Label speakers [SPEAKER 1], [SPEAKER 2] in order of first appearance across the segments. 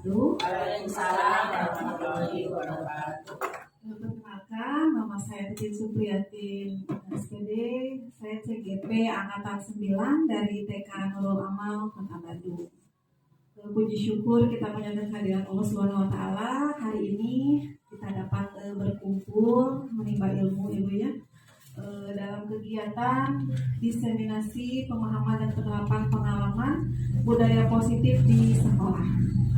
[SPEAKER 1] wabarakatuh.
[SPEAKER 2] Waalaikumsalam warahmatullahi wabarakatuh.
[SPEAKER 1] Perkenalkan, nama saya Titin Supriyatin SPD, saya CGP Angkatan 9 dari TK Nurul Amal, Kota Bandung. Puji syukur kita menyambut kehadiran Allah Subhanahu wa Ta'ala. Hari ini kita dapat berkumpul menimba ilmu, Ibu ya, dalam kegiatan diseminasi pemahaman dan penerapan pengalaman budaya positif di sekolah.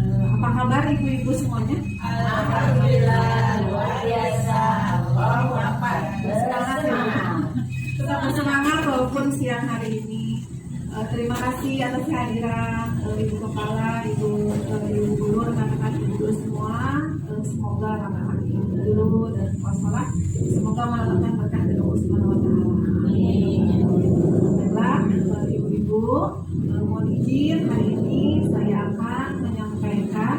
[SPEAKER 1] Apa kabar ibu-ibu semuanya?
[SPEAKER 2] Alhamdulillah, luar biasa. Allahu Akbar.
[SPEAKER 1] Tetap bersemangat walaupun siang hari ini. Terima kasih atas kehadiran Ibu Kepala, Ibu Guru, rekan-rekan Ibu Guru semua. Semoga anak-anak Ibu Guru dan sekolah semoga mendapatkan berkah dari Allah Subhanahu wa Ta'ala. Baiklah, ibu-ibu, mohon izin hari ini saya akan menyampaikan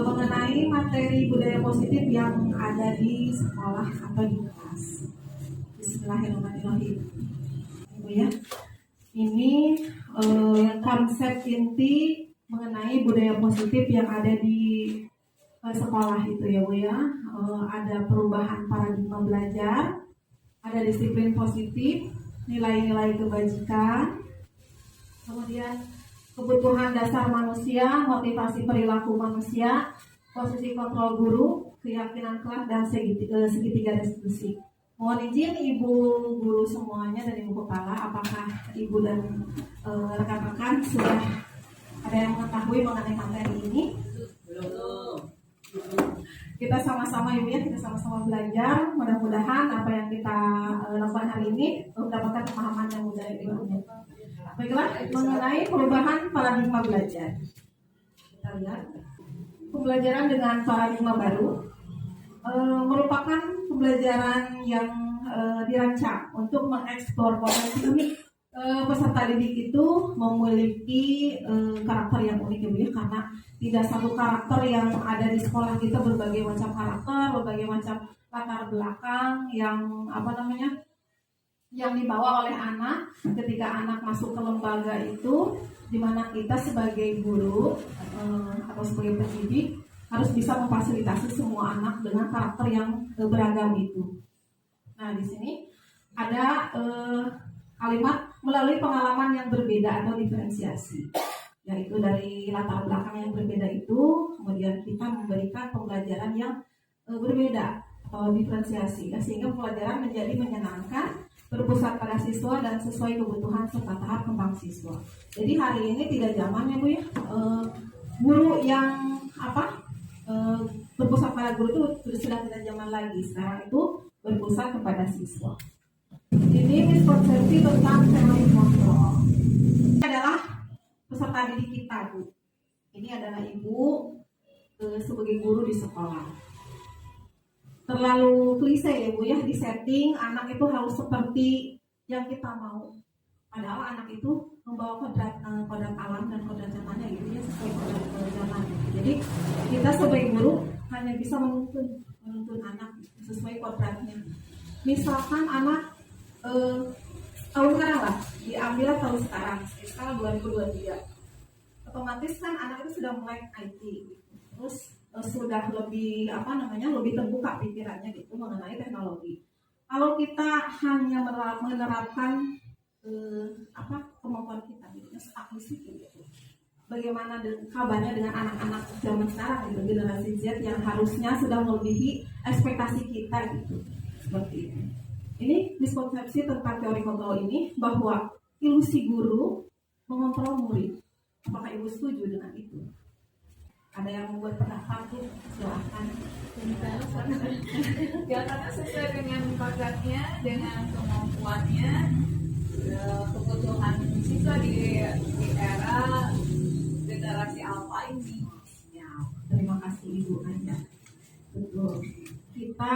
[SPEAKER 1] mengenai materi budaya positif yang ada di sekolah atau di kelas. Bismillahirrahmanirrahim. Ibu ya. Ini konsep inti mengenai budaya positif yang ada di sekolah itu ya Bu ya. Ada perubahan paradigma belajar, ada disiplin positif, nilai-nilai kebajikan, kemudian kebutuhan dasar manusia, motivasi perilaku manusia, posisi kontrol guru, keyakinan kelas, dan segitiga restitusi. Mohon izin Ibu Guru semuanya dan Ibu Kepala, apakah Ibu dan rekan-rekan sudah ada yang mengetahui mengenai materi ini?
[SPEAKER 2] Belum.
[SPEAKER 1] Kita sama-sama Ibu ya, kita sama-sama belajar. Mudah-mudahan apa yang kita lakukan hari ini mendapatkan pemahaman yang mudah berikutnya. Baiklah, mengenai perubahan paradigma belajar. Kita lihat pembelajaran dengan paradigma baru merupakan pembelajaran yang dirancang untuk mengeksplor potensi unik. Peserta didik itu memiliki karakter yang unik ya, karena tidak satu karakter yang ada di sekolah kita, berbagai macam karakter, berbagai macam latar belakang yang yang dibawa oleh anak ketika anak masuk ke lembaga itu, di mana kita sebagai guru atau sebagai pendidik harus bisa memfasilitasi semua anak dengan karakter yang beragam itu. Nah, di sini ada kalimat melalui pengalaman yang berbeda atau diferensiasi, yaitu dari latar belakang yang berbeda itu, kemudian kita memberikan pembelajaran yang berbeda atau diferensiasi, sehingga pembelajaran menjadi menyenangkan, berpusat pada siswa dan sesuai kebutuhan serta tahap kembang siswa. Jadi hari ini tidak zamannya Bu ya, guru yang berpusat pada guru itu sudah tidak zaman lagi. Sekarang itu berpusat kepada siswa. Ini miskonsepsi tentang teori kontrol. Ini adalah peserta didik kita Bu. Ini adalah Ibu sebagai guru di sekolah. Terlalu klise ya Bu ya, di setting anak itu harus seperti yang kita mau. Padahal anak itu membawa kodrat alam dan kodrat zamannya gitu ya, sesuai kodrat zaman. Jadi kita sebagai guru hanya bisa menuntun anak sesuai kodratnya. Misalkan anak tahun sekarang lah, diambil tahun sekarang 2023. Otomatis kan anak itu sudah mulai IT, terus sudah lebih lebih terbuka pikirannya gitu mengenai teknologi. Kalau kita hanya menerapkan kemampuan kita gitu, stuck di situ gitu. Bagaimana kabarnya dengan anak-anak zaman sekarang gitu, generasi Z yang harusnya sudah melebihi ekspektasi kita gitu. Seperti itu. Ini miskonsepsi tentang teori kontrol ini, bahwa ilusi guru mengontrol murid. Apakah Ibu setuju dengan itu? Ada yang membuat pendapat tuh, silahkan.
[SPEAKER 3] Ya, karena sesuai dengan kodratnya, dengan kemampuannya, kebutuhan siswa di era generasi alpha ini.
[SPEAKER 1] Ya, terima kasih Ibu Anja. Betul. Kita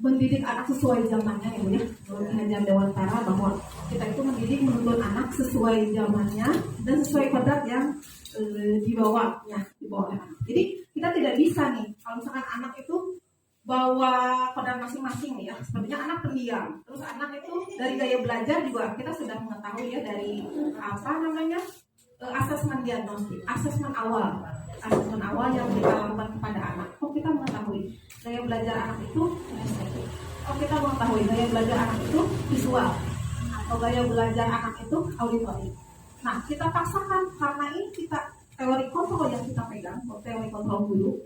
[SPEAKER 1] mendidik anak sesuai zamannya ya Bu ya. Kalau Hajar Dewantara bahwa kita itu mendidik menuntun anak sesuai zamannya dan sesuai kodrat yang dibawa oleh anak. Jadi kita tidak bisa nih kalau misalkan anak itu bawa kodrat masing-masing nih ya. Sepertinya anak pendiam. Terus anak itu dari gaya belajar juga kita sudah mengetahui ya, dari asesmen diagnostik, asesmen awal yang kita lakukan kepada anak. Oh, kita mengetahui daya belajar anak itu kinestetik. Oh, kita mengetahui daya belajar anak itu visual, atau daya belajar anak itu auditori. Nah, kita paksakan karena ini kita teori kontrol yang kita pegang, teori kontrol dulu.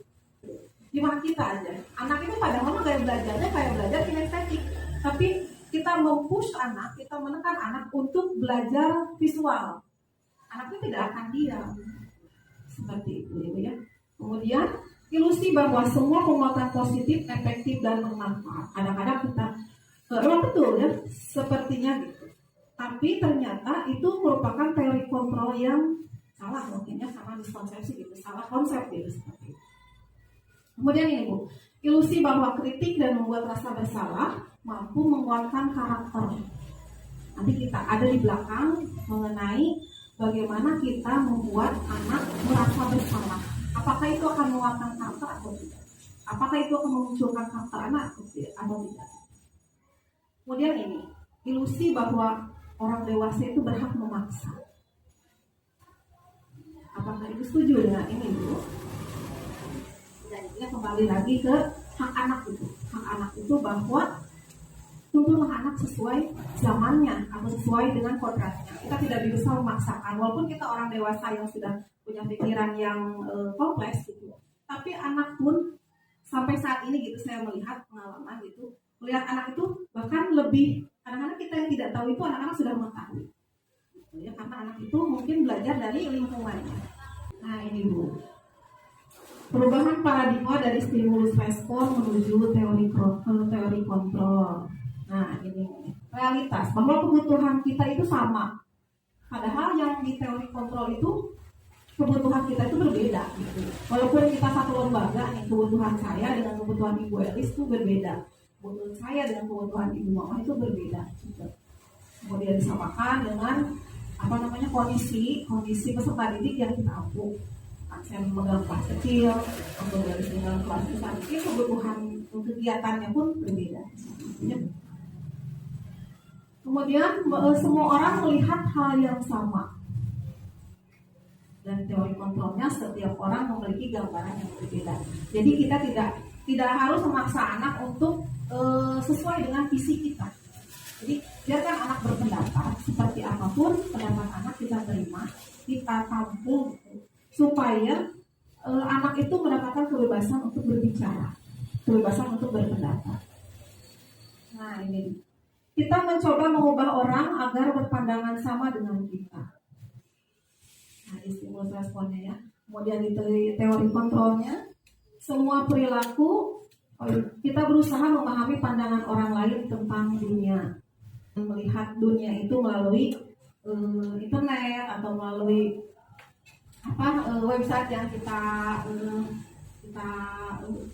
[SPEAKER 1] Gimana kita aja, anak itu padahal gaya belajarnya kayak belajar kinestetik, tapi kita mempush anak, kita menekan anak untuk belajar visual. Anaknya tidak akan diam. Seperti itu ya. Kemudian ilusi bahwa semua penguatan positif, efektif dan bermanfaat. Kadang-kadang kita betul ya, sepertinya gitu. Tapi ternyata itu merupakan teori kontrol yang salah, mungkinnya sama miskonsepsi gitu, salah konsep gitu seperti itu. Kemudian ini Bu, ilusi bahwa kritik dan membuat rasa bersalah mampu menguatkan karakter. Nanti kita ada di belakang mengenai bagaimana kita membuat anak merasa bersalah. Apakah itu akan menguatkan karakter atau tidak? Apakah itu akan memunculkan karakter anak atau tidak? Kemudian ini, ilusi bahwa orang dewasa itu berhak memaksa. Apakah itu setuju dengan ini Bu? Dan ini kembali lagi ke hak anak itu. Hak anak itu bahwa tuntunlah anak sesuai zamannya atau sesuai dengan kodratnya. Kita tidak bisa memaksakan, walaupun kita orang dewasa yang sudah punya pikiran yang kompleks gitu. Tapi anak pun sampai saat ini gitu, saya melihat pengalaman gitu, melihat anak itu bahkan lebih, kadang-kadang kita yang tidak tahu itu anak-anak sudah mengetahui. Gitu ya, karena anak itu mungkin belajar dari lingkungannya. Nah ini Bu, perubahan paradigma dari stimulus respon menuju teori kontrol. Nah ini realitas bahwa kebutuhan kita itu sama, padahal yang di teori kontrol itu kebutuhan kita itu berbeda gitu. Walaupun kita satu lembaga nih, kebutuhan saya dengan kebutuhan Ibu Elis itu berbeda, kebutuhan saya dengan kebutuhan Ibu Mama itu berbeda gitu. Kemudian disamakan dengan kondisi peserta didik yang kita ampuh. Saya memegang kelas kecil, atau dari tinggal kelas besar, itu kebutuhan kegiatannya pun berbeda. Kemudian semua orang melihat hal yang sama. Dan teori kontrolnya setiap orang memiliki gambaran yang berbeda. Jadi kita tidak harus memaksa anak untuk sesuai dengan visi kita. Jadi biarkan anak berpendapat seperti apapun pendapat anak kita terima, kita tampung gitu, supaya anak itu mendapatkan kebebasan untuk berbicara, kebebasan untuk berpendapat. Nah ini, kita mencoba mengubah orang agar berpandangan sama dengan kita. Nah, stimulus responnya ya. Kemudian di teori kontrolnya, semua perilaku kita berusaha memahami pandangan orang lain tentang dunia, melihat dunia itu melalui internet atau melalui website yang kita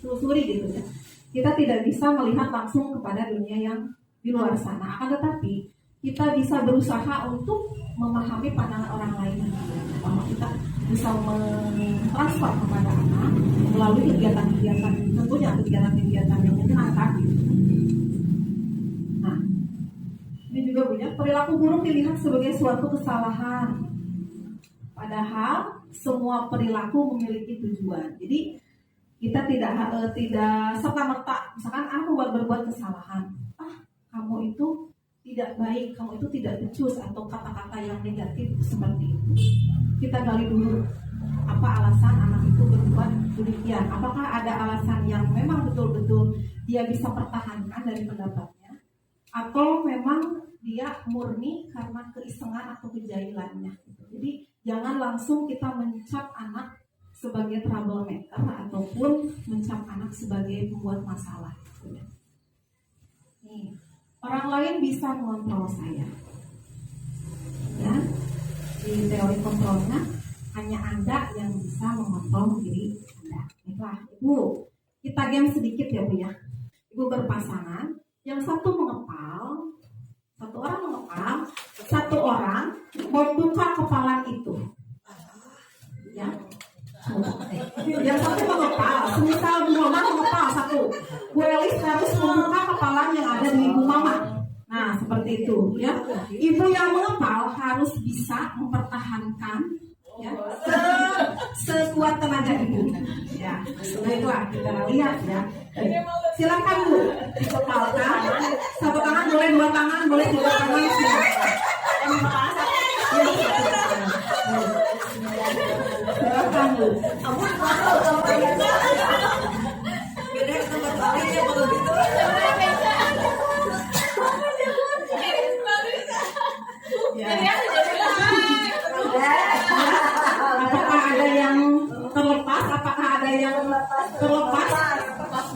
[SPEAKER 1] telusuri gitu ya. Kita tidak bisa melihat langsung kepada dunia yang di luar sana. Akan tetapi kita bisa berusaha untuk memahami pandangan orang lain, bahwa kita bisa mentransfer kepada anak melalui kegiatan-kegiatan, tentunya kegiatan-kegiatan yang menyenangkan. Nah, ini juga punya perilaku buruk dilihat sebagai suatu kesalahan. Padahal semua perilaku memiliki tujuan. Jadi kita tidak serta-merta, misalkan aku berbuat kesalahan, kamu itu tidak baik, kamu itu tidak becus, atau kata-kata yang negatif seperti itu. Kita gali dulu apa alasan anak itu berbuat demikian. Apakah ada alasan yang memang betul-betul dia bisa pertahankan dari pendapatnya, atau memang dia murni karena keisengan atau kejahilannya. Jadi jangan langsung kita mencap anak sebagai troublemaker ataupun mencap anak sebagai pembuat masalah. Nih, orang lain bisa mengontrol saya. Ya, di teori kontrolnya hanya Anda yang bisa mengontrol diri Anda. Itulah, Ibu. Kita game sedikit ya Bu ya. Ibu berpasangan, yang satu mengepal, satu orang mengepal, satu orang membuka kepalan itu. Ya. Yang satu mengepal, semisal Bu Mama mengepal satu, Bu Elis harus membuka kepalan yang ada di Ibu Mama. Nah seperti itu ya. Ibu yang mengepal harus bisa mempertahankan ya. Baiklah, kita lihat ya. Silakan Bu, dikepalkan. Satu tangan boleh, dua tangan boleh, tiga tangan silakan. Silakan Bu. Ya. Apakah ada yang terlepas? Apakah ada yang terlepas?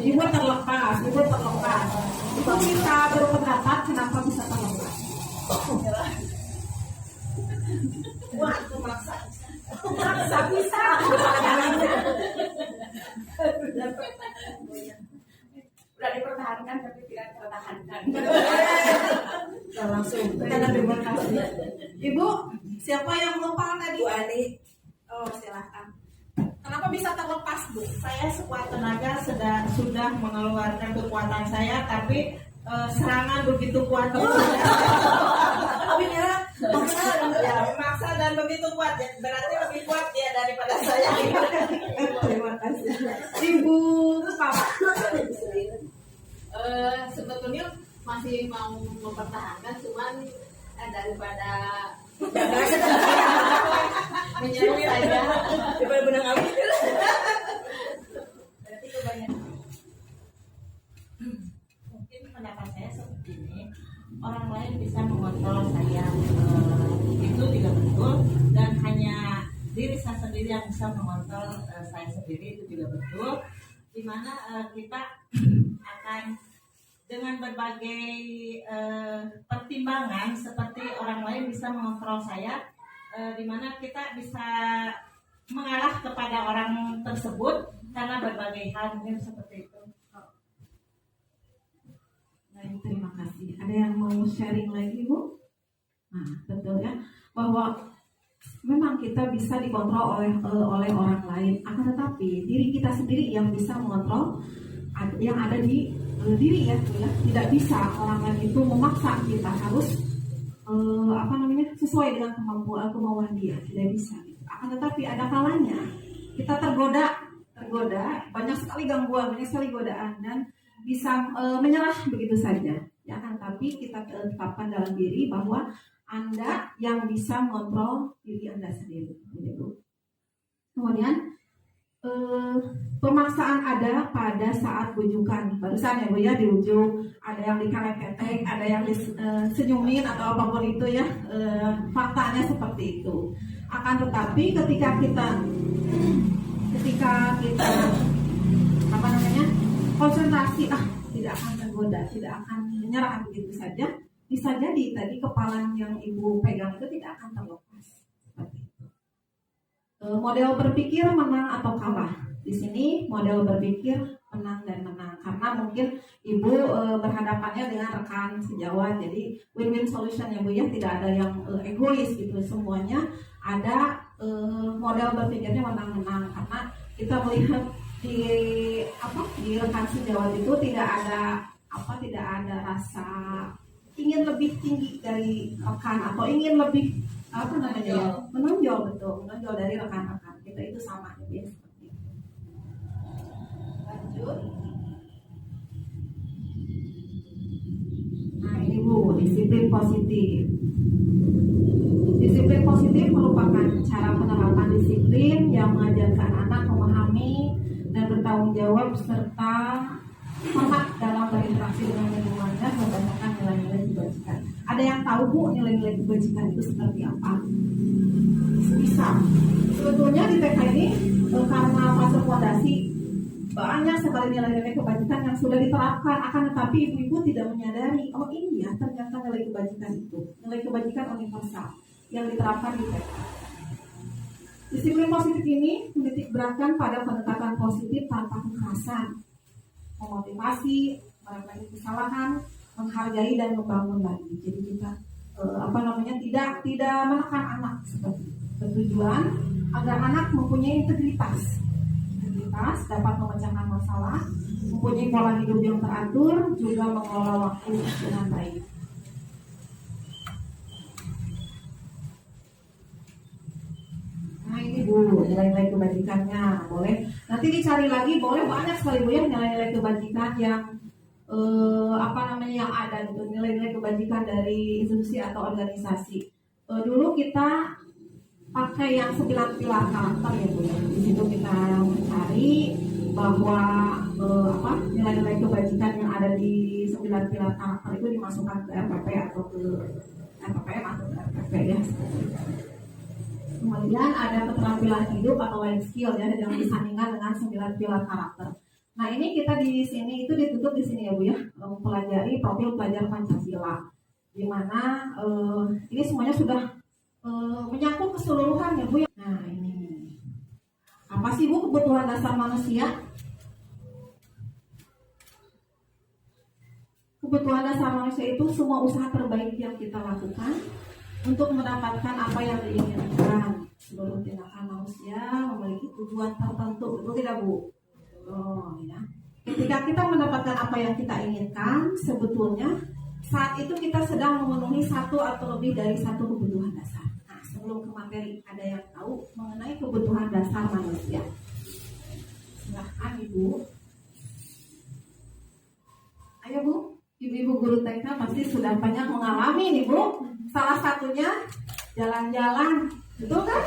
[SPEAKER 1] Ibu terlepas, ibu terlepas. Ibu bisa berpendapat kenapa bisa terlepas?
[SPEAKER 2] Wah, aku maksa.
[SPEAKER 1] Bisa.
[SPEAKER 3] Udah dipertahankan tapi tidak tertahankan.
[SPEAKER 1] Langsung. Terima kasih. Ibu, siapa yang lupa tadi?
[SPEAKER 2] Bu Ani,
[SPEAKER 1] Oh, silakan. Kenapa bisa terlepas, Bu?
[SPEAKER 2] saya sekuat tenaga sudah mengeluarkan kekuatan saya, tapi serangan begitu kuat. Tapi ya memaksa dan begitu kuat, ya, berarti lebih kuat dia daripada saya.
[SPEAKER 1] Terima kasih. Ibu Papa.
[SPEAKER 3] Sebetulnya masih mau mempertahankan, cuman daripada menyerang saja.
[SPEAKER 2] Daripada benang api.
[SPEAKER 3] Berarti kebanyakan.
[SPEAKER 2] Mungkin pendapat saya seperti ini, orang lain bisa mengontrol saya, itu tidak betul, dan hanya diri saya sendiri yang bisa mengontrol saya sendiri, itu juga betul, dimana kita akan dengan berbagai pertimbangan seperti orang lain bisa mengontrol saya, dimana kita bisa mengalah kepada orang tersebut karena berbagai hal, mungkin seperti itu.
[SPEAKER 1] Baik, terima kasih. Ada yang mau sharing lagi, Bu? Nah, betul ya, bahwa memang kita bisa dikontrol oleh orang lain, akan tetapi diri kita sendiri yang bisa mengontrol yang ada di diri ya, Bu ya. Tidak bisa orang lain itu memaksa kita harus sesuai dengan kemauan dia, tidak bisa. Akan tetapi ada kalanya kita tergoda, banyak sekali gangguan, banyak sekali godaan, dan bisa menyerah begitu saja. Ya kan, tapi kita tetapkan dalam diri bahwa Anda yang bisa mengontrol diri Anda sendiri. Begitu. Kemudian pemaksaan ada pada saat bujukan. Barusan ya Bu ya, dibujuk, ada yang dikaret-ketek, ada yang disenyumin atau apapun itu ya. Faktanya seperti itu. Akan tetapi ketika kita konsentrasi, tidak akan tergoda, tidak akan menyerah begitu saja, bisa jadi tadi kepala yang Ibu pegang itu tidak akan terlepas. Seperti itu. Model berpikir menang atau kalah. Di sini model berpikir menang dan menang, karena mungkin Ibu berhadapannya dengan rekan sejawat, jadi win-win solution ya Bu ya, tidak ada yang egois gitu, semuanya ada model berpikirnya menang-menang, karena kita melihat di rekan sejawat itu tidak ada rasa ingin lebih tinggi dari rekan atau ingin lebih menonjol dari rekan-rekan kita, itu sama ya seperti itu. Lanjut. Nah ini Bu, disiplin positif. Disiplin positif merupakan cara penerapan disiplin yang mengajarkan anak memahami dan bertanggung jawab serta hormat dalam berinteraksi dengan lingkungannya berdasarkan nilai-nilai kebajikan. Ada yang tahu Bu nilai-nilai kebajikan itu seperti apa? Bisa. Sebetulnya di TK ini karena fase fondasi banyak sekali nilai-nilai kebajikan yang sudah diterapkan, akan tetapi ibu-ibu tidak menyadari, oh ini ya ternyata nilai kebajikan itu, nilai kebajikan universal yang diterapkan di TK. Disiplin positif ini menitik beratkan pada pendekatan positif tanpa kekerasan, memotivasi, merefleksi kesalahan, menghargai dan membangun lagi. Jadi kita tidak menekan anak seperti itu. Bertujuan agar anak mempunyai integritas, dapat memecahkan masalah, mempunyai pola hidup yang teratur, juga mengelola waktu dengan baik. Nah ini Bu, Ibu, nilai-nilai kebajikannya boleh. Nanti dicari lagi, boleh banyak sekali Bu ya nilai-nilai kebajikan yang yang ada gitu, nilai-nilai kebajikan dari institusi atau organisasi. Dulu kita pakai yang 9 pilar karakter ya Bu ya. Di situ kita mencari bahwa nilai-nilai kebajikan yang ada di 9 pilar karakter itu dimasukkan ke RPP atau ke RPPM atau ke RPP ya. Kemudian ada keterampilan hidup atau life skill ya yang disandingkan dengan 9 pilar karakter. Nah ini kita di sini itu ditutup di sini ya Bu ya, mempelajari profil pelajar Pancasila, di mana ini semuanya sudah menyangkut keseluruhan ya Bu ya. Nah ini apa sih Bu kebutuhan dasar manusia? Kebutuhan dasar manusia itu semua usaha terbaik yang kita lakukan untuk mendapatkan apa yang diinginkan. Seluruh tindakan manusia memiliki tujuan tertentu, betul tidak Bu? Oh ya. Ketika kita mendapatkan apa yang kita inginkan, sebetulnya saat itu kita sedang memenuhi satu atau lebih dari satu kebutuhan dasar. Nah, sebelum ke materi, ada yang tahu mengenai kebutuhan dasar manusia? Silahkan Ibu. Ayo Bu, Ibu-ibu guru TK pasti sudah banyak mengalami nih Bu. Salah satunya jalan-jalan, betul kan?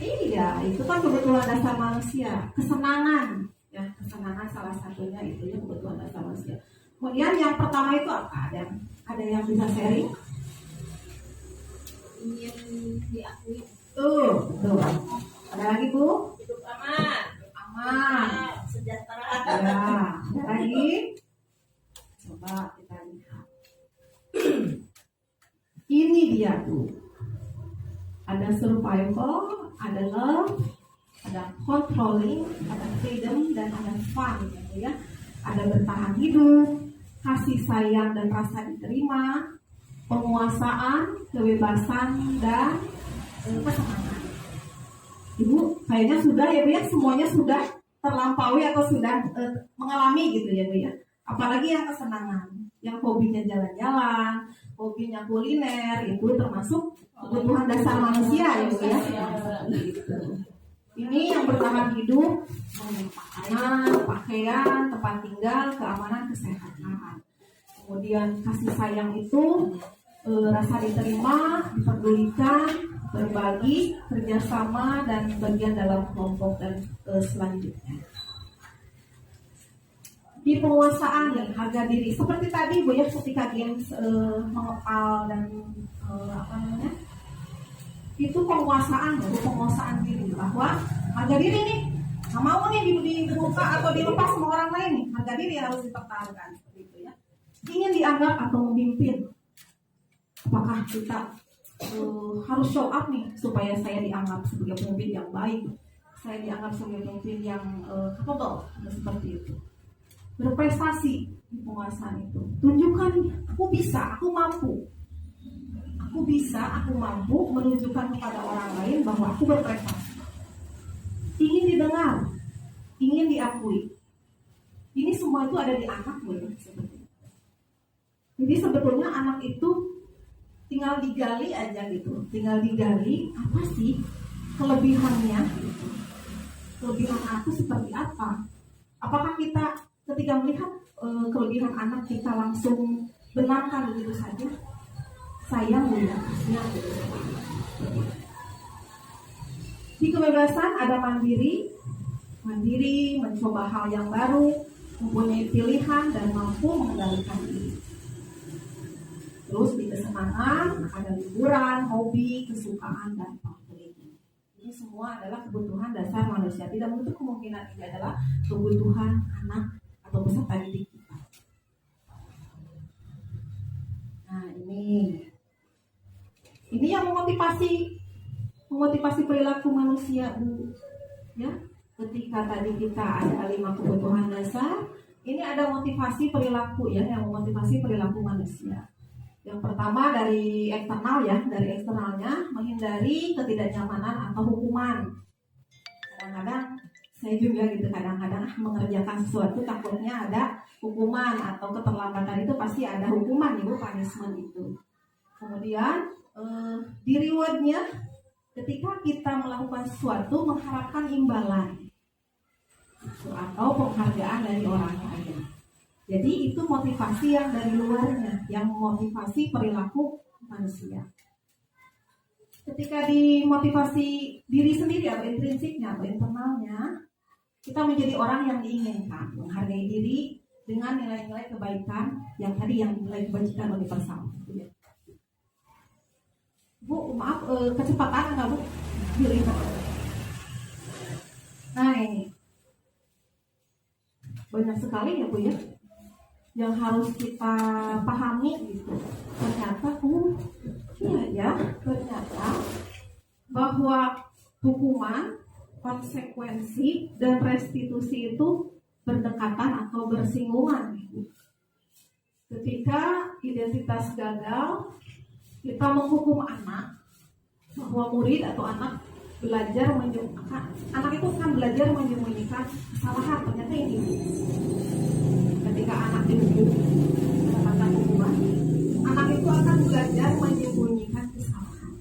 [SPEAKER 1] Iya, itu kan kebutuhan dasar manusia. Kesenangan, ya kesenangan salah satunya itu ya kebutuhan dasar manusia. Kemudian yang pertama itu apa? Ada yang bisa sharing?
[SPEAKER 3] Ingin diakui.
[SPEAKER 1] Betul. Ada lagi Bu?
[SPEAKER 2] Hidup aman,
[SPEAKER 1] Aman.
[SPEAKER 2] sejahtera.
[SPEAKER 1] Ya, ada lagi? Coba kita lihat. Ini dia tuh. Ada survival, ada love, ada controlling, ada freedom, dan ada fun gitu ya. Ada bertahan hidup, kasih sayang dan rasa diterima, penguasaan, kebebasan, dan kesenangan. Ibu, kayaknya sudah ya Bu ya, semuanya sudah terlampaui atau sudah mengalami gitu ya Bu ya. Apalagi yang kesenangan, yang hobinya jalan-jalan, hobinya kuliner, itu termasuk kebutuhan dasar manusia ya Bu ya. Gitu. Ini yang bertahan hidup, pakaian, tempat tinggal, keamanan, kesehatan. Kemudian kasih sayang itu rasa diterima, dipedulikan, berbagi, kerjasama, dan bagian dalam kelompok dan selanjutnya. Di penguasaan dan harga diri seperti tadi Bu ya, ketika games mengepal dan itu penguasaan diri, bahwa harga diri nih nggak mau nih dibuka atau dilepas sama orang lain nih, harga diri harus dipertahankan seperti itu ya. Ingin dianggap atau memimpin, apakah kita harus show up nih supaya saya dianggap sebagai pemimpin yang baik, saya dianggap sebagai pemimpin yang capable, seperti itu. Berprestasi di penguasaan itu, tunjukkan aku bisa, aku mampu, menunjukkan kepada orang lain bahwa aku berprestasi. Ingin didengar, ingin diakui. Ini semua itu ada di anak ya, sebetulnya. Jadi sebetulnya anak itu tinggal digali aja gitu, tinggal digali apa sih kelebihannya, gitu. Kelebihan aku seperti apa? Apakah kita ketika melihat kelebihan anak kita langsung benarkan begitu saja? Sayang ya, kasihan gitu. Di kebebasan ada mandiri, mencoba hal yang baru, mempunyai pilihan dan mampu mengendalikan diri. Terus di kesenangan ada liburan, hobi, kesukaan, dan favorit. Ini semua adalah kebutuhan dasar manusia. Tidak menutup kemungkinan ini adalah kebutuhan anak atau peserta didik kita. Nah ini yang memotivasi perilaku manusia Bu. Ya, ketika tadi kita ada 5 kebutuhan dasar, ini ada motivasi perilaku ya, yang memotivasi perilaku manusia. Yang pertama dari eksternal ya, dari eksternalnya menghindari ketidaknyamanan atau hukuman. Kadang-kadang saya juga gitu, kadang-kadang mengerjakan sesuatu takutnya ada hukuman atau keterlambatan itu pasti ada hukuman Ibu, punishment itu. Kemudian di rewardnya ketika kita melakukan sesuatu mengharapkan imbalan atau penghargaan dari orang lain. Jadi itu motivasi yang dari luarnya, yang motivasi perilaku manusia. Ketika dimotivasi diri sendiri atau intrinsiknya atau internalnya, kita menjadi orang yang diinginkan, menghargai diri dengan nilai-nilai kebaikan yang tadi yang nilai kebajikan universal. Bu, maaf, kecepatan enggak Bu? Nah ini banyak sekali ya Bu ya, yang harus kita pahami gitu. Ternyata, iya ya, ternyata bahwa hukuman, konsekuensi, dan restitusi itu berdekatan atau bersinggungan. Ketika identitas gagal, kita menghukum anak, bahwa murid atau anak belajar menyembunyikan, anak itu akan belajar menyembunyikan kesalahan. Ternyata ini, ketika anak dihukum, mendapatkan hukuman, anak itu akan belajar menyembunyikan kesalahan.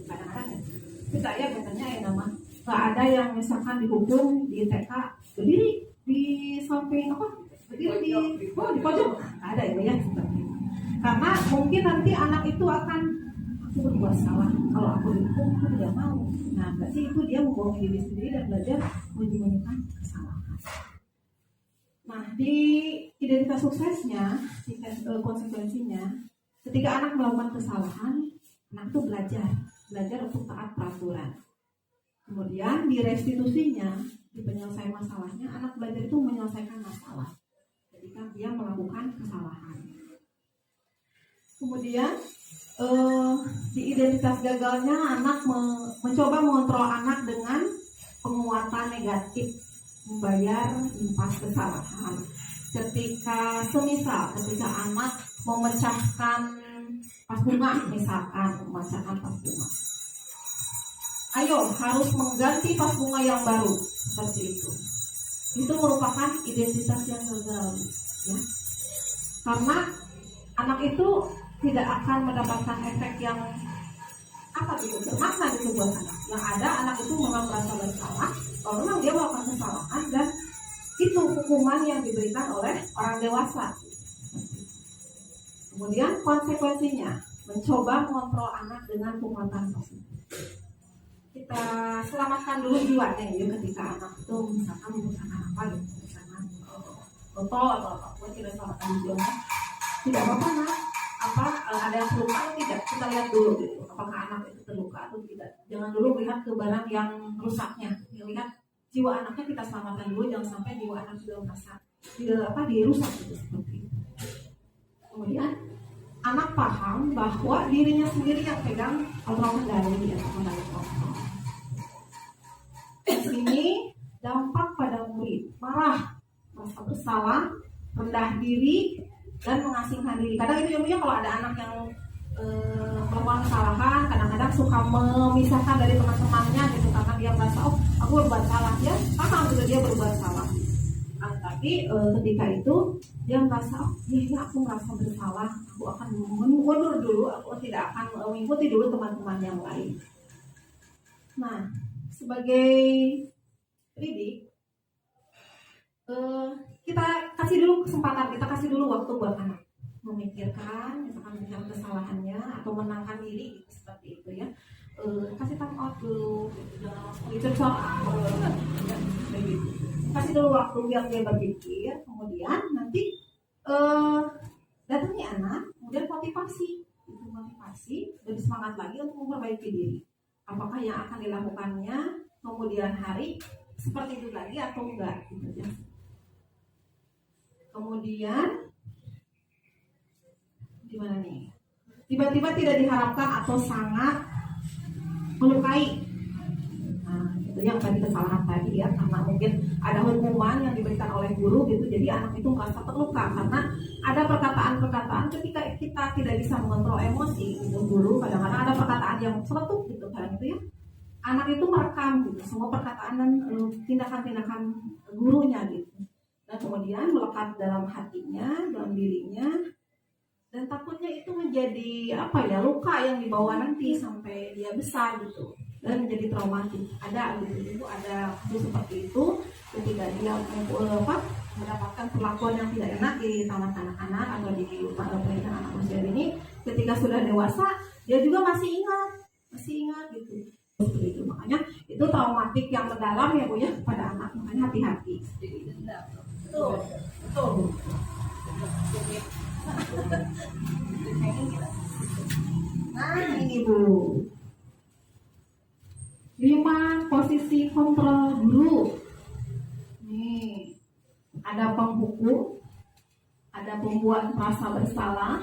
[SPEAKER 1] Kadang-kadang kita ya katanya ya nama, nggak ada yang misalkan dihukum di TK berdiri di samping apa, berdiri di pojok, nggak ada ya seperti itu. Karena mungkin nanti anak itu akan, aku berbuat salah, kalau aku dihukum aku tidak mau. Nah berarti itu dia membohongi diri sendiri dan belajar menyembunyikan kesalahan. Nah di identitas suksesnya, konsekuensinya, ketika anak melakukan kesalahan, anak itu belajar untuk taat peraturan. Kemudian di restitusinya, di penyelesaian masalahnya, anak belajar itu menyelesaikan masalah ketika dia melakukan kesalahan. Kemudian di identitas gagalnya, anak mencoba mengontrol anak dengan penguatan negatif, membayar impas kesalahan. Ketika anak memecahkan pas bunga, misalkan memecahkan pas bunga, ayo harus mengganti pas bunga yang baru, seperti itu. Itu merupakan identitas yang gagal, ya. Karena anak itu tidak akan mendapatkan efek yang bermakna gitu buat anak. Yang ada, anak itu memang merasa bersalah, kalau memang dia melakukan kesalahan, dan itu hukuman yang diberikan oleh orang dewasa. Kemudian konsekuensinya, mencoba mengontrol anak dengan penguatan positif. Kita selamatkan dulu jiwanya ya, ketika anak itu misalkan mengusahakan apa gitu, misalkan botol atau apapun, kita selamatkan jiwanya. Tidak apa-apa nak, ada yang terluka atau tidak, kita lihat dulu gitu, apakah anak itu terluka atau tidak. Jangan dulu melihat ke barang yang rusaknya, lihat jiwa anaknya, kita selamatkan dulu, jangan sampai jiwa anak sudah merasa dirusak gitu, seperti itu. Kemudian anak paham bahwa dirinya sendiri yang pegang kontrol kendali atau kendali kontrol. Ini dampak pada murid, marah, merasa bersalah, rendah diri, dan mengasingkan diri. Kadang itu ya kalau ada anak yang melakukan kesalahan, kadang-kadang suka memisahkan dari teman-temannya gitu, karena dia merasa aku berbuat salah, ya paham juga dia berbuat salah. Tapi ketika itu dia merasa ya aku merasa bersalah, aku akan mundur dulu, aku tidak akan mengikuti dulu teman-teman yang lain. Nah sebagai pendidik, kita kasih dulu kesempatan, kita kasih dulu waktu buat anak memikirkan, misalkan dengan kesalahannya atau menangkan diri gitu, seperti itu ya. Kasih time out dulu, jangan langsung itu gitu. Kasih dulu waktu biar dia berpikir, kemudian nanti datangi anak, kemudian motivasi, lebih semangat lagi untuk memperbaiki diri. Apakah yang akan dilakukannya kemudian hari seperti itu lagi atau enggak gitu ya. Kemudian gimana nih? Tiba-tiba tidak diharapkan atau sangat melukai. Nah, itu yang tadi kesalahan tadi ya, karena mungkin ada hukuman yang diberikan oleh guru gitu, jadi anak itu merasa terluka karena ada perkataan-perkataan ketika kita tidak bisa mengontrol emosi gitu. Guru kadang-kadang ada perkataan yang seletuk gitu, kadang itu ya. Anak itu merekam gitu semua perkataan dan tindakan-tindakan gurunya gitu. Dan kemudian melekat dalam hatinya, dalam dirinya, dan takutnya itu menjadi apa ya, luka yang dibawa nanti sampai dia besar gitu dan menjadi traumatik. Ada gitu, itu ada kasus seperti itu ketika dia mendapatkan perlakuan yang tidak enak di taman anak-anak atau di pendidikan anak usia ini. Ketika sudah dewasa dia juga masih ingat gitu. Seperti itu, makanya itu traumatik yang mendalam ya Bu ya pada anak, makanya hati-hati.
[SPEAKER 3] Jadi dendam.
[SPEAKER 1] Betul. Nah ini Bu, 5 posisi kontrol guru. Nih, ada penghukum, ada pembuat merasa bersalah,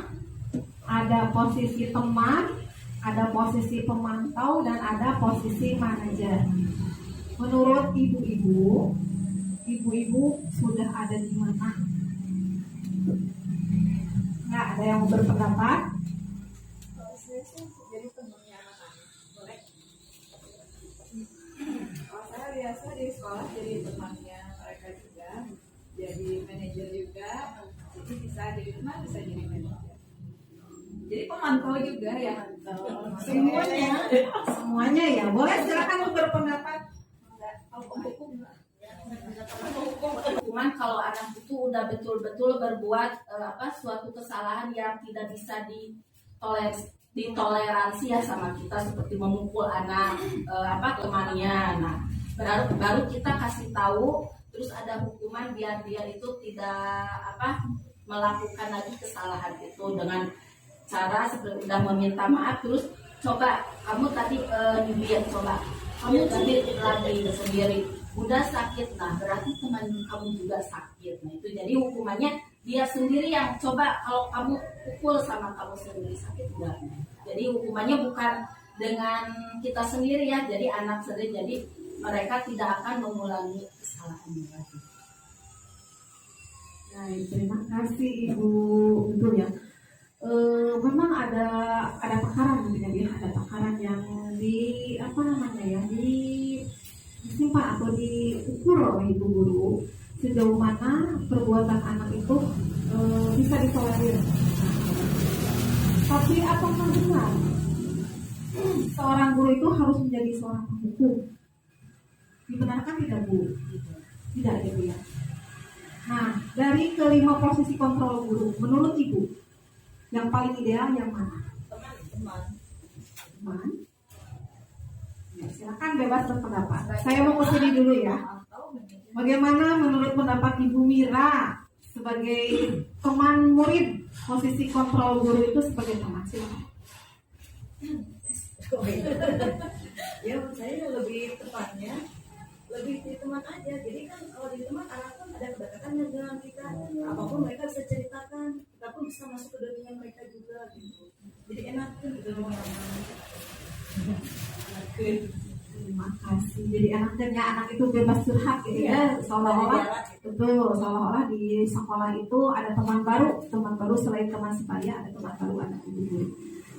[SPEAKER 1] ada posisi teman, ada posisi pemantau, dan ada posisi manajer. Menurut ibu-ibu sudah ada di mana? Nggak ada yang berpendapat?
[SPEAKER 3] Saya sih jadi temannya anak-anak. Boleh. Kalau saya biasa di sekolah jadi temannya mereka juga, jadi manajer juga, jadi bisa jadi teman, bisa jadi manajer. Jadi pemantau juga ya.
[SPEAKER 1] Semuanya ya. Boleh, silakan berpendapat.
[SPEAKER 4] Hukuman kalau anak itu udah betul-betul berbuat suatu kesalahan yang tidak bisa ditoleransi ya sama kita, seperti memukul anak temannya. Nah, baru kita kasih tahu, terus ada hukuman biar dia itu tidak melakukan lagi kesalahan itu dengan cara seperti udah meminta maaf. Terus coba kamu tadi coba kamu tadi lagi sendiri udah sakit, nah berarti teman kamu juga sakit. Nah itu jadi hukumannya dia sendiri yang coba. Kalau kamu pukul sama kamu sendiri sakit enggak, jadi hukumannya bukan dengan kita sendiri ya, jadi anak sendiri, jadi mereka tidak akan mengulangi kesalahan lagi.
[SPEAKER 1] Nah, terima kasih Ibu. Betul ya. Memang ada takaran ya, ada takaran yang disimpan atau diukur oleh ibu guru sejauh mana perbuatan anak itu bisa ditolerir. Tapi apakah benar seorang guru itu harus menjadi seorang penghukum? Dibenarkan tidak Bu? Tidak ya Bu ya. Nah, dari kelima posisi kontrol guru, menurut Ibu yang paling ideal yang mana? Teman. Ya, silakan bebas berpendapat. Saya mau ke sini dulu ya. Bagaimana menurut pendapat Ibu Mira sebagai teman murid, posisi kontrol guru itu sebagai teman? Silakan.
[SPEAKER 2] Ya menurut saya lebih tepatnya lebih di teman aja. Jadi kan kalau di teman anak pun ada kedekatan dengan kita, apapun mereka bisa ceritakan, kita pun bisa masuk ke dunia mereka juga gitu. Jadi enak tuh gitu.
[SPEAKER 1] Terima kasih. Jadi anak itu bebas curhat gitu ya, seolah-olah di sekolah itu ada teman baru selain teman sebaya, ada teman baru, anak ibu.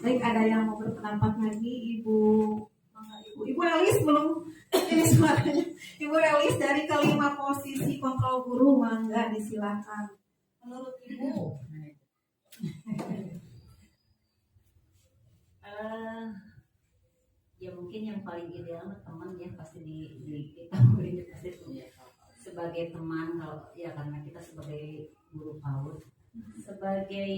[SPEAKER 1] Baik, ada yang mau berpendapat lagi? Ibu Elis belum ini suaranya. Ibu Elis dari kelima posisi kontrol guru, mangga disilakan. Menurut Ibu?
[SPEAKER 4] Ya mungkin yang paling ideal teman ya pasti kita pasti sebagai teman, kalau ya karena kita sebagai guru PAUD, sebagai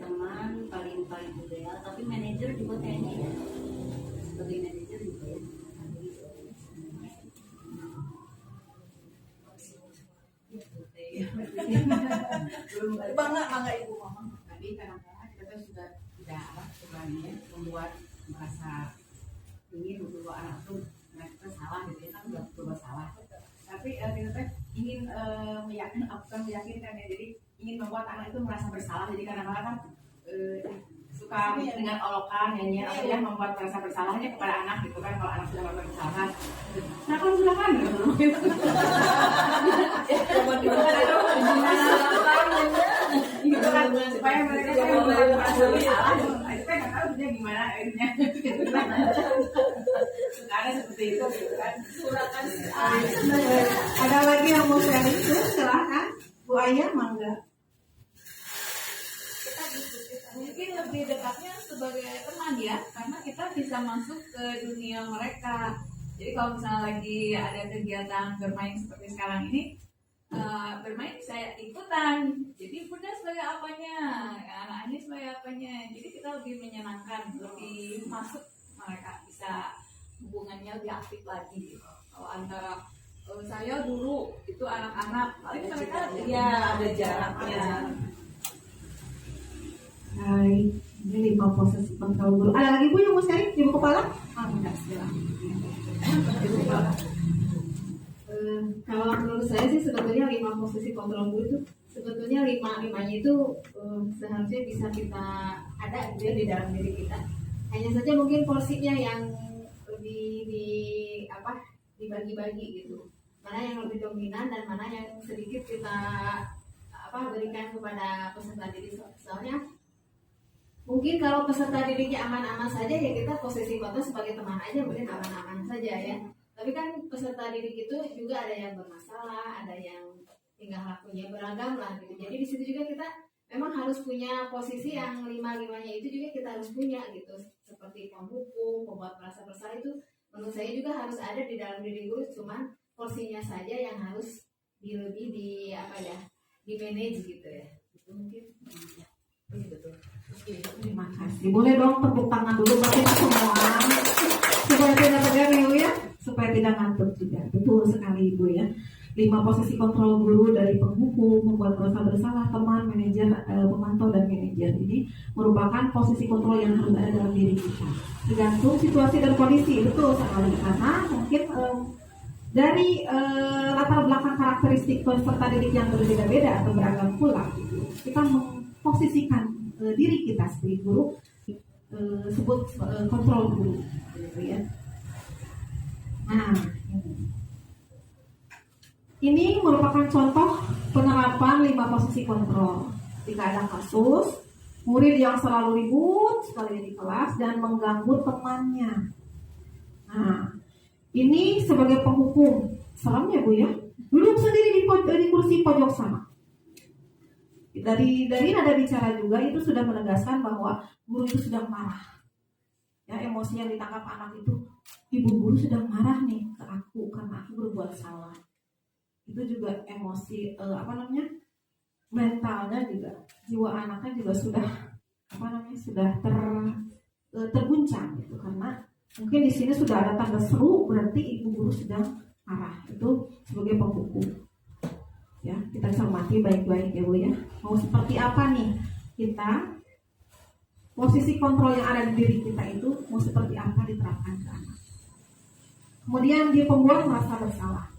[SPEAKER 4] teman paling ideal. Tapi manajer juga kayaknya ya, sebagai manajer juga ya.
[SPEAKER 3] Bangga Ibu Mama.
[SPEAKER 5] Tapi kadang-kadang kita tuh sudah tidak sebenarnya membuat merasa ini dulu anak tuh mereka salah gitu kan, udah berbuat salah. Tapi kita ingin meyakinkan ya, jadi ingin membuat anak itu merasa bersalah. Jadi kadang-kadang kan suka dengan olokan ya membuat merasa bersalahnya kepada anak gitu kan. Kalau anak sudah melakukan kesalahan, silakan gitu kan, supaya mereka merasa bersalah. Itu kan nggak tahu dia gimana akhirnya. Ada seperti itu gitu kan.
[SPEAKER 1] Ada lagi yang mau sharing? Silahkan Bu Ayah, mangga.
[SPEAKER 3] kita bisa masuk ke dunia mereka. Jadi kalau misalnya lagi ada kegiatan bermain seperti sekarang ini, bermain saya ikutan. Jadi bunda sebagai apanya, anak ini sebagai apanya. Jadi kita lebih menyenangkan, lebih masuk mereka, bisa hubungannya lebih aktif lagi. Kalau antara saya dulu itu anak-anak, paling mereka
[SPEAKER 2] Ya, ada jaraknya.
[SPEAKER 1] Hai, ini 5 posisi kontrol guru. Ada lagi Bu yang mau sharing di buku kepala? Enggak, silakan.
[SPEAKER 5] Kalau menurut saya sih sebetulnya 5 posisi kontrol guru itu sebetulnya limanya itu seharusnya bisa kita ada gitu ya di dalam diri kita. Hanya saja mungkin porsinya yang lebih dibagi-bagi gitu. Mana yang lebih dominan dan mana yang sedikit kita berikan kepada peserta didik. Soalnya mungkin kalau peserta didiknya aman-aman saja ya kita posisi kota sebagai teman aja mungkin aman-aman saja ya. Tapi kan peserta didik itu juga ada yang bermasalah, ada yang tingkah lakunya beragam lah gitu. Jadi di situ juga kita memang harus punya posisi yang 5-5-nya itu juga kita harus punya gitu. Seperti penghukum, pembuat merasa bersalah itu menurut saya juga harus ada di dalam diri guru, cuman porsinya saja yang harus lebih di manage gitu ya. Itu mungkin ya. Betul.
[SPEAKER 1] Terima kasih. Boleh dong tepuk tangan dulu buat kita semua supaya tidak tegang Ibu ya, supaya tidak ngantuk juga. Betul sekali Ibu ya. 5 posisi kontrol guru dari penghukum, membuat merasa bersalah, teman, manajer, pemantau dan manajer. Ini merupakan posisi kontrol yang harus ada dalam diri kita. Tergantung situasi dan kondisi, betul sekali. Karena mungkin dari latar belakang karakteristik peserta didik yang berbeda-beda atau beragam pula, gitu. Kita memposisikan diri kita sebagai guru, sebut kontrol guru, gitu ya. Nah, ini merupakan contoh penerapan 5 posisi kontrol. Jika ada kasus murid yang selalu ribut sekali di kelas dan mengganggu temannya. Nah, ini sebagai penghukum, seremnya Bu ya, duduk sendiri di kursi pojok sana. Dari nada bicara juga itu sudah menegaskan bahwa guru itu sedang marah. Ya, emosi yang ditangkap anak itu, ibu guru sedang marah nih ke aku karena aku berbuat salah. Itu juga emosi mentalnya juga, jiwa anaknya juga sudah terguncang gitu, karena mungkin di sini sudah ada tanda seru, berarti ibu guru sedang marah. Itu sebagai penghukum. Ya, kita cermati baik-baik ya Bu ya. Mau seperti apa nih kita, posisi kontrol yang ada di diri kita itu mau seperti apa diterapkan ke anak. Kemudian dia pembuat merasa bersalah.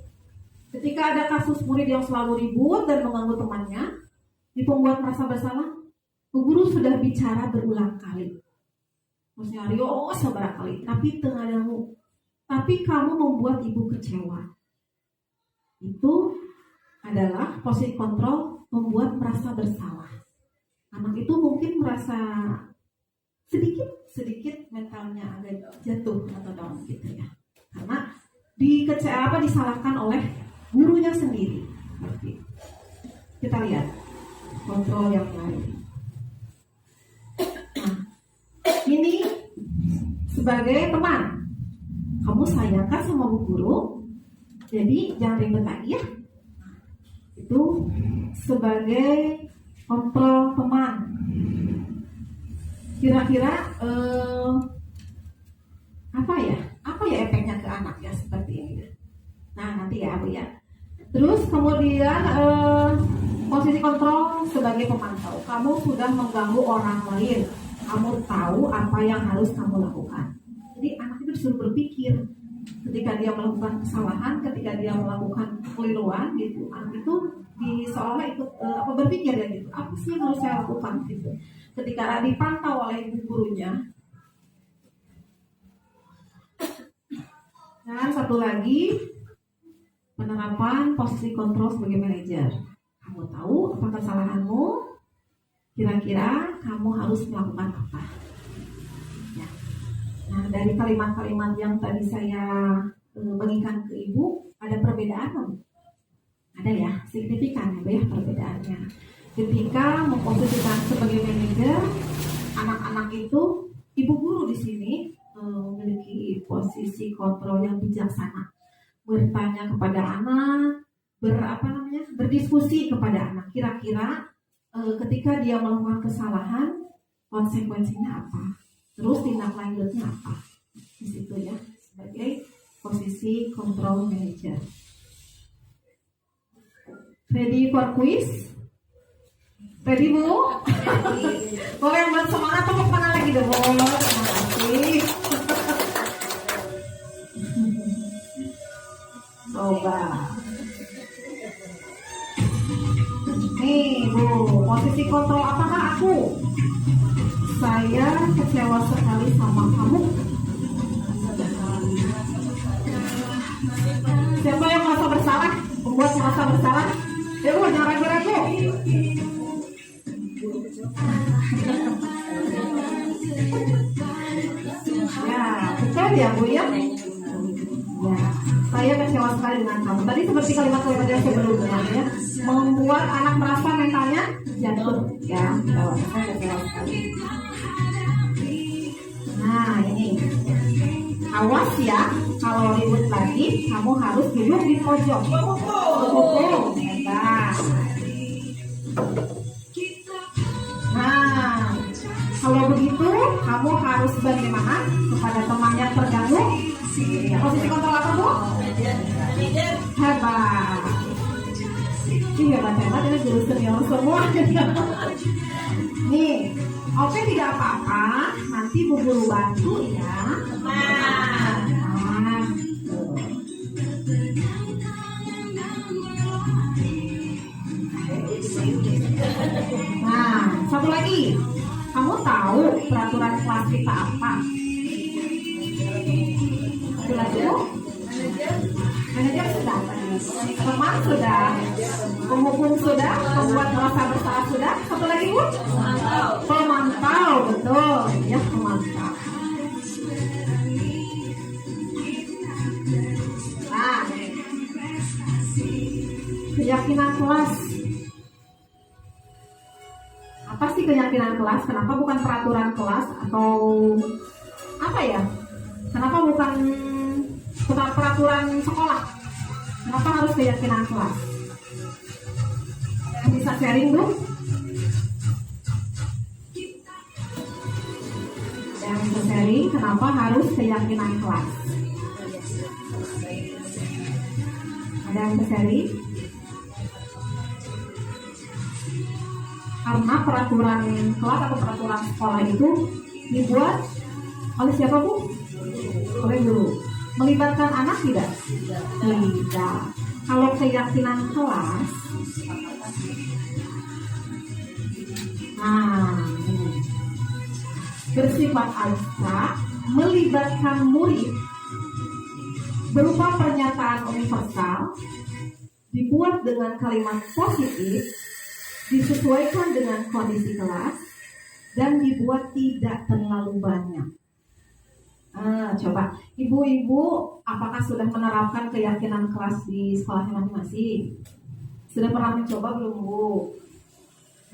[SPEAKER 1] Ketika ada kasus murid yang selalu ribut dan mengganggu temannya, di pembuat merasa bersalah, Bu guru sudah bicara berulang kali. Maksudnya Rio seberapa kali, tapi tengahmu. Tapi kamu membuat ibu kecewa. Itu adalah posisi kontrol membuat merasa bersalah. Anak itu mungkin merasa sedikit mentalnya agak jatuh atau down gitu ya. Karena disalahkan oleh gurunya sendiri. Kita lihat kontrol yang lain. Nah, ini sebagai teman, kamu sayangkan sama bu guru, jadi jangan ribet lagi ya. Itu sebagai kontrol teman. Kira-kira apa ya efeknya ke anak ya seperti ini. Nah nanti ya Bu ya. Terus kemudian posisi kontrol sebagai pemantau. Kamu sudah mengganggu orang lain. Kamu tahu apa yang harus kamu lakukan. Jadi anak itu disuruh berpikir. Ketika dia melakukan kesalahan, ketika dia melakukan kekeliruan gitu, anak itu seolah ikut berpikir ya gitu. Apa sih yang harus saya lakukan gitu. Ketika dipantau oleh ibu gurunya. Dan satu lagi, penerapan posisi kontrol sebagai manajer. Kamu tahu apa kesalahanmu, kira-kira kamu harus melakukan apa. Ya. Nah, dari kalimat-kalimat yang tadi saya bagikan ke Ibu, ada perbedaan kan? Ada ya, signifikan ya perbedaannya. Ketika memposisikan sebagai manajer, anak-anak itu ibu guru di sini memiliki posisi kontrol yang bijaksana, bertanya kepada anak, berdiskusi kepada anak. Kira-kira ketika dia melakukan kesalahan, konsekuensinya apa? Terus tindak lanjutnya apa? Di situ ya, sebagai posisi control manager. Ready for quiz? Ready, Bu? Boleh yang buat semangat, tepuk tangan lagi dong. Terima kasih. Coba. Nih, Bu, posisi kontrol apakah aku? Saya kecewa sekali sama kamu. Siapa yang merasa bersalah? Membuat merasa bersalah? Ya, Bu, jangan ragu-ragu. Ya, betul ya, Bu ya? Ya, saya kecewa sekali dengan kamu. Tadi seperti kalimat-kalimat yang sebelumnya ya, membuat anak merasa mentalnya jatuh. Ya, saya kecewa sekali. Nah, ini. Awas ya, kalau ribut lagi, kamu harus duduk di pojok. Pukul. Hebat. Nah, kalau begitu, kamu harus bagaimana kepada teman yang terganggu? Posisi kontrol apa, Bu? Hebat. Ih, hebat-hebat, ini guru senior semua. Nih, oke, tidak apa-apa. Nanti Bu Guru bantu ya. Nah, satu lagi. Kamu tahu peraturan kelas kita apa? Satu lagi, Bu? Manajer sudah. Teman sudah. Penghukum sudah. Pembuat merasa bersalah sudah. Satu lagi, Bu? Pemantau, betul. Ya, pemantau. Nah, keyakinan kelas. Apa sih keyakinan kelas? Kenapa bukan peraturan kelas atau apa ya? Kenapa bukan peraturan sekolah? Kenapa harus keyakinan kelas? Yang bisa sharing, Bu? Yang bisa sharing, kenapa harus keyakinan kelas? Ada yang bisa sharing? Karena peraturan kelas atau peraturan sekolah itu dibuat oleh siapa, Bu? Oleh guru. Melibatkan anak tidak? Tidak. Kalau keyakinan kelas, bersifat abstrak, melibatkan murid, berupa pernyataan universal, dibuat dengan kalimat positif, disesuaikan dengan kondisi kelas, dan dibuat tidak terlalu banyak. Coba, ibu-ibu, apakah sudah menerapkan keyakinan kelas di sekolahnya masing-masing? Sudah pernah mencoba belum, Bu?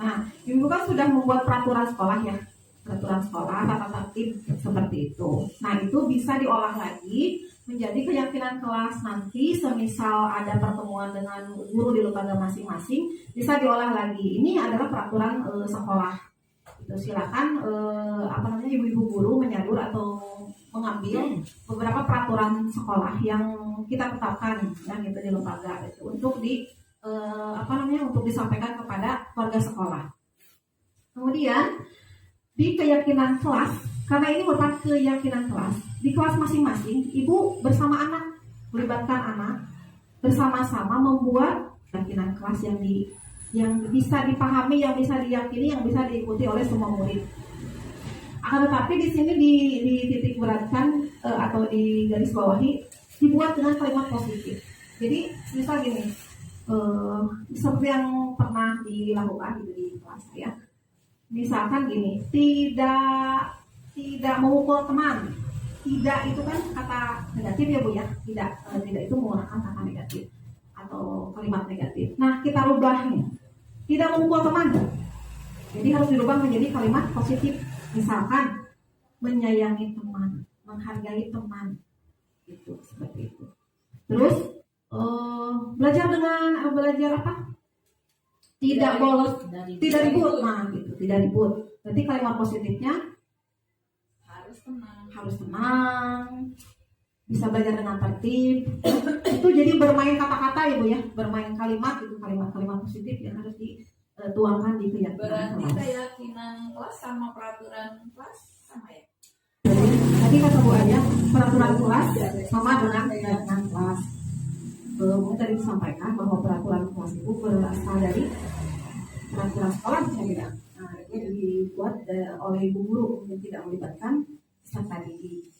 [SPEAKER 1] Nah, ibu kan sudah membuat peraturan sekolah ya, peraturan sekolah, tata tertib seperti itu. Nah, itu bisa diolah lagi menjadi keyakinan kelas. Nanti semisal ada pertemuan dengan guru di lembaga masing-masing, bisa diolah lagi. Ini adalah peraturan sekolah. Itu silakan ibu-ibu guru menyadur atau mengambil beberapa peraturan sekolah yang kita tetapkan yang itu di lembaga itu untuk untuk disampaikan kepada keluarga sekolah. Kemudian di keyakinan kelas, karena ini merupakan keyakinan kelas, di kelas masing-masing ibu bersama anak, melibatkan anak, bersama-sama membuat keyakinan kelas yang bisa dipahami, yang bisa diyakini, yang bisa diikuti oleh semua murid. Akan tetapi di sini dititik beratkan atau di garis bawahi dibuat dengan kalimat positif. Jadi misal gini, seperti yang pernah dilakukan gitu di kelas ya. Misalkan gini, tidak memukul teman. Tidak itu kan kata negatif ya, Bu ya. Tidak itu menggunakan kata negatif atau kalimat negatif. Nah, kita rubah nih. Tidak memukul teman. Jadi harus dirubah menjadi kalimat positif. Misalkan, menyayangi teman, menghargai teman, itu seperti itu. Terus belajar apa? Tidak bolos, tidak ribut, nah gitu, tidak ribut. Berarti kalimat positifnya harus tenang, bisa belajar dengan tertib. Itu jadi bermain kata-kata ibu ya, bermain kalimat itu kalimat-kalimat positif yang harus dituangkan di keyakinan
[SPEAKER 3] Berarti
[SPEAKER 1] kelas.
[SPEAKER 3] keyakinan kelas sama peraturan kelas sama ya?
[SPEAKER 1] Tadi kata Bu Aya, peraturan kelas sama dengan keyakinan kelas. Mungkin tadi disampaikan bahwa peraturan kelas itu berasal dari peraturan sekolah saya kira. Nah, itu dibuat oleh ibu guru yang tidak melibatkan peserta didik.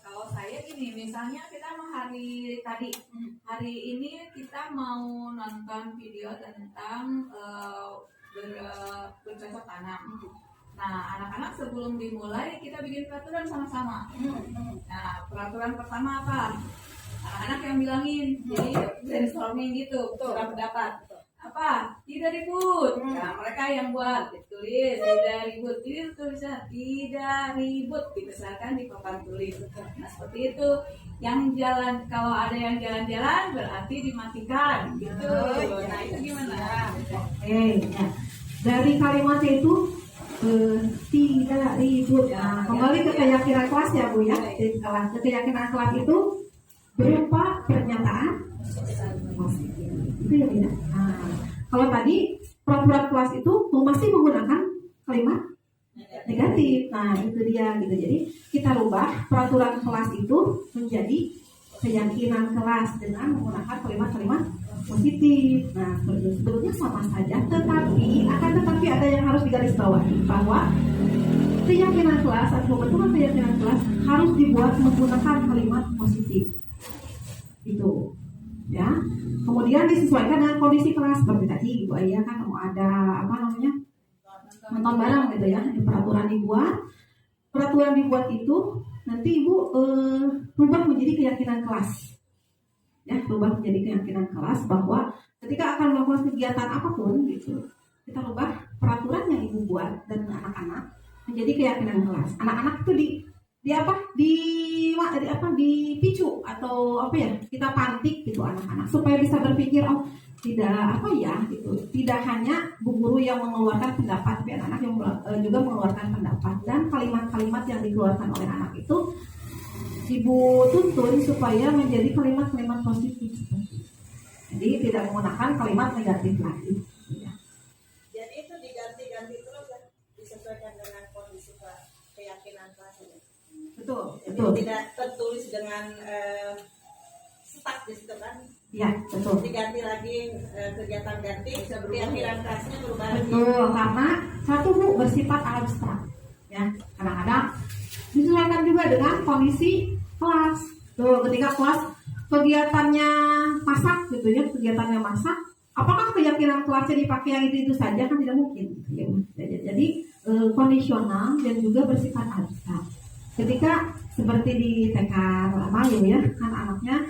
[SPEAKER 3] Kalau saya gini, misalnya kita hari ini kita mau nonton video tentang bercocok tanam. Nah, anak-anak sebelum dimulai kita bikin peraturan sama-sama. Nah, peraturan pertama apa? Anak-anak yang bilangin, jadi brainstorming gitu, surat pendapat. Apa? Tidak ribut. Nah, mereka yang buat ditulis tidak ribut. Jadi tulisan tidak ribut dibesarkan di papan tulis. Nah, seperti itu. Yang jalan, kalau ada yang jalan-jalan berarti dimatikan gitu. Nah, itu gimana?
[SPEAKER 1] Oke, ya. Dari kalimatnya itu tidak ribut. Nah, kembali ke keyakinan kelas ya Bu ya. Ke keyakinan kelas itu berupa pernyataan positif. Itu yang beda. Nah, kalau tadi peraturan kelas itu masih menggunakan kalimat negatif. Nah, itu dia gitu. Jadi kita rubah peraturan kelas itu menjadi keyakinan kelas dengan menggunakan kalimat-kalimat positif. Nah, sebetulnya sama saja, tetapi ada yang harus digarisbawahi bahwa keyakinan kelas atau pembentukan keyakinan kelas harus dibuat menggunakan kalimat positif. Itu ya. Kemudian disesuaikan dengan kondisi kelas seperti tadi Ibu Aya kan mau ada nonton bareng gitu ya. Peraturan dibuat itu nanti Ibu rubah menjadi keyakinan kelas. Ya, rubah menjadi keyakinan kelas bahwa ketika akan melakukan kegiatan apapun gitu, kita rubah peraturan yang Ibu buat dan anak-anak menjadi keyakinan kelas. Anak-anak itu dipicu atau kita pantik gitu anak-anak supaya bisa berpikir tidak hanya bu guru yang mengeluarkan pendapat, tapi anak-anak yang juga mengeluarkan pendapat, dan kalimat-kalimat yang dikeluarkan oleh anak itu Ibu tuntun supaya menjadi kalimat-kalimat positif. Jadi tidak menggunakan kalimat negatif lagi.
[SPEAKER 2] Jadi itu diganti-ganti terus ya, disesuaikan dengan kondisi keyakinan kelas.
[SPEAKER 1] Betul.
[SPEAKER 2] Tidak tertulis dengan stuck di situ kan?
[SPEAKER 1] Ya, betul.
[SPEAKER 2] Diganti lagi kegiatan ganti, keyakinan kelasnya berubah lagi.
[SPEAKER 1] Betul, karena satu Bu bersifat abstrak. Ya, kadang-kadang disesuaikan juga dengan kondisi kelas. Tuh, ketika kelas kegiatannya masak gitu ya, apakah keyakinan kelasnya dipakai yang itu saja? Kan tidak mungkin. Jadi kondisional dan juga bersifat abstrak. Ketika seperti di TK Mayu ya, kan anaknya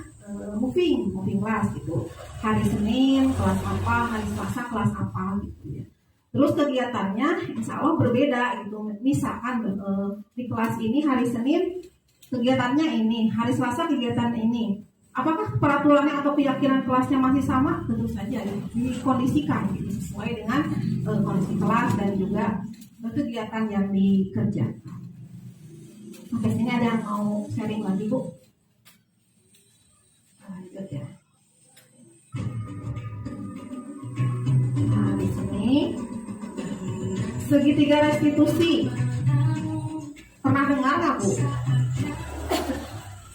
[SPEAKER 1] moving kelas gitu. Hari Senin kelas apa, hari Selasa kelas apa gitu ya. Terus kegiatannya insya Allah berbeda gitu. Misalkan di kelas ini hari Senin kegiatannya ini, hari Selasa kegiatan ini. Apakah peraturannya atau keyakinan kelasnya masih sama? Tentu saja dikondisikan gitu, sesuai dengan kondisi kelas dan juga kegiatan yang dikerjakan. Oke, sini ada yang mau sharing lagi Bu? Lanjut ya. Nah, di sini segitiga restitusi. Pernah dengar nggak Bu?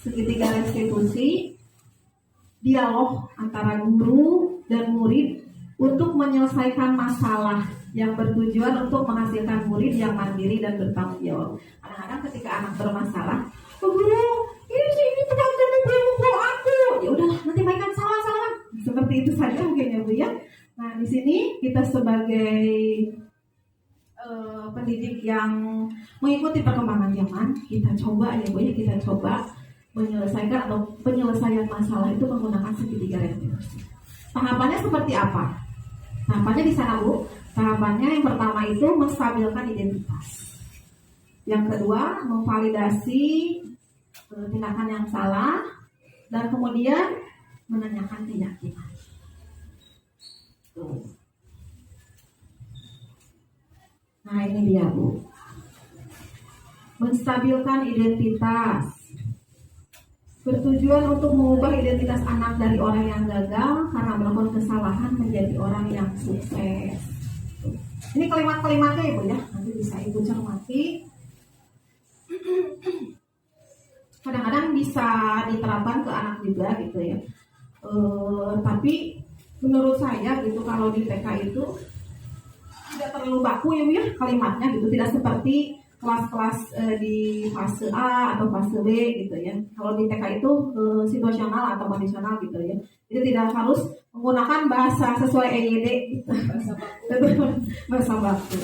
[SPEAKER 1] Segitiga restitusi, dialog antara guru dan murid untuk menyelesaikan masalah yang bertujuan untuk menghasilkan murid yang mandiri dan bertanggung jawab. Kadang-kadang ketika anak bermasalah, guru, ini pengajaran mukul aku. Ya udah, nanti mainkan salah. Seperti itu saja mungkin ya Bu ya. Nah, di sini kita sebagai pendidik yang mengikuti perkembangan zaman, kita coba ya Bu ya, kita coba menyelesaikan atau penyelesaian masalah itu menggunakan segitiga restitusi. Tahapannya seperti apa? Tahapannya di sana Bu. Tahapannya yang pertama itu menstabilkan identitas. Yang kedua, memvalidasi tindakan yang salah, dan kemudian menanyakan keyakinan. Tuh. Nah, ini dia, Bu. Menstabilkan identitas. Bertujuan untuk mengubah identitas anak dari orang yang gagal karena melakukan kesalahan menjadi orang yang sukses. Ini kalimat-kalimatnya Ibu ya, nanti bisa Ibu cermati. Kadang-kadang bisa diterapkan ke anak juga gitu ya. Tapi menurut saya gitu, kalau di TK itu tidak terlalu baku ya Bu ya kalimatnya gitu, tidak seperti kelas-kelas di fase A atau fase B gitu ya. Kalau di TK itu situasional atau kondisional gitu ya. Jadi tidak harus menggunakan bahasa sesuai EYD gitu. Bahasa baku.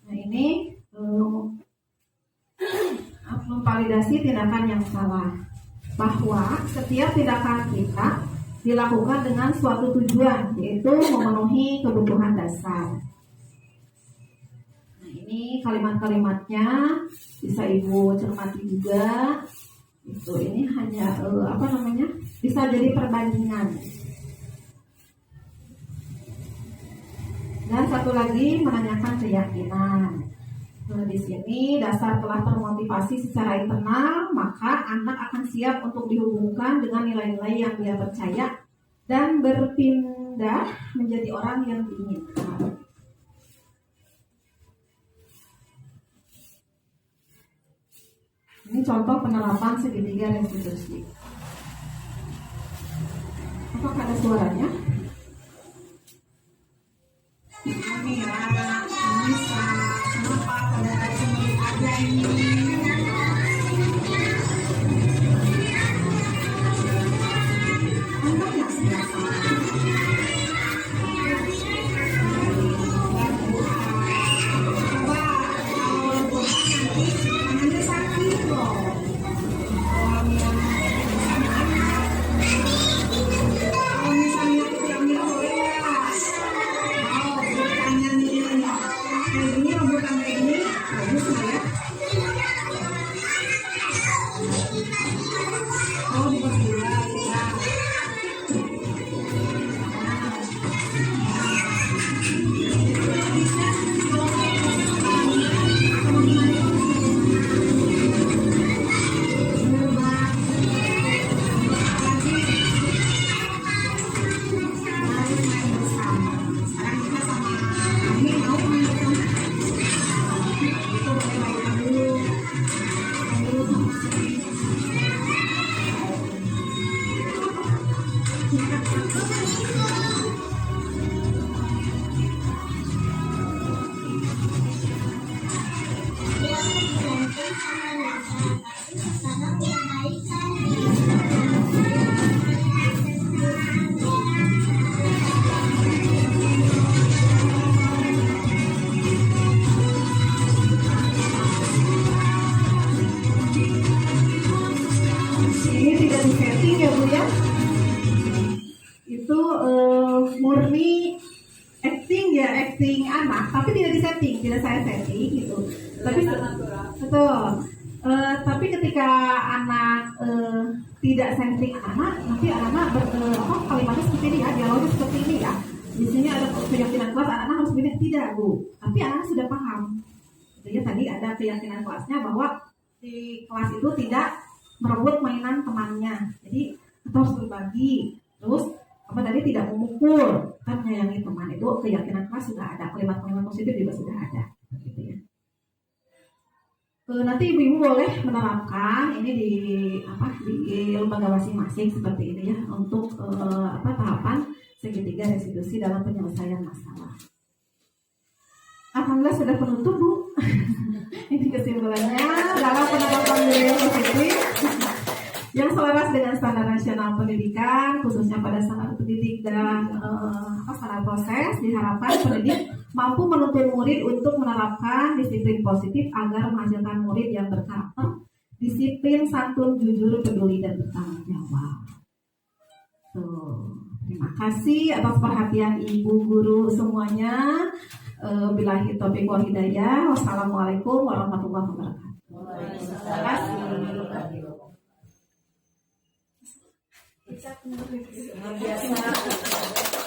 [SPEAKER 1] Nah ini memvalidasi tindakan yang salah. Bahwa setiap tindakan kita dilakukan dengan suatu tujuan, yaitu memenuhi kebutuhan dasar. Ini kalimat-kalimatnya bisa Ibu cermati juga. Itu ini hanya bisa jadi perbandingan. Dan satu lagi, menanyakan keyakinan. Di sini dasar telah termotivasi secara internal, maka anak akan siap untuk dihubungkan dengan nilai-nilai yang dia percaya dan berpindah menjadi orang yang diinginkan. Ini contoh penerapan segitiga restitusi. Apakah ada suaranya? Ini tidak disetting ya Bu ya. Itu murni acting anak, tapi tidak disetting, tidak saya setting gitu. Tapi betul. Tapi ketika anak tidak setting anak, nanti anak kalimatnya seperti ini ya, dialognya seperti ini ya. Di sini ada keyakinan kelas, anak harus bilang tidak Bu. Tapi anak sudah paham. Jadi tadi ada keyakinan kelasnya bahwa di kelas itu tidak merebut mainan temannya. Jadi kita harus berbagi. Terus tadi tidak memukul, kan menyayangi teman. Itu keyakinan kelas sudah ada, kalimat-kalimat positif juga sudah ada, gitu ya. Nanti ibu-ibu boleh menerapkan ini di lembaga masing-masing seperti ini ya, untuk tahapan segitiga restitusi dalam penyelesaian masalah. Alhamdulillah sudah penutup Bu. Ini kesimpulannya dalam penerapan nilai positif yang selaras dengan standar nasional pendidikan, khususnya pada standar pendidik dan standar proses, diharapkan pendidik mampu menuntun murid untuk menerapkan disiplin positif agar menghasilkan murid yang berkarakter, disiplin, santun, jujur, peduli, dan bertanggung jawab. Terima kasih atas perhatian ibu guru semuanya. Billahi taufiq wal hidayah. Wassalamualaikum warahmatullahi wabarakatuh.
[SPEAKER 4] Luar biasa.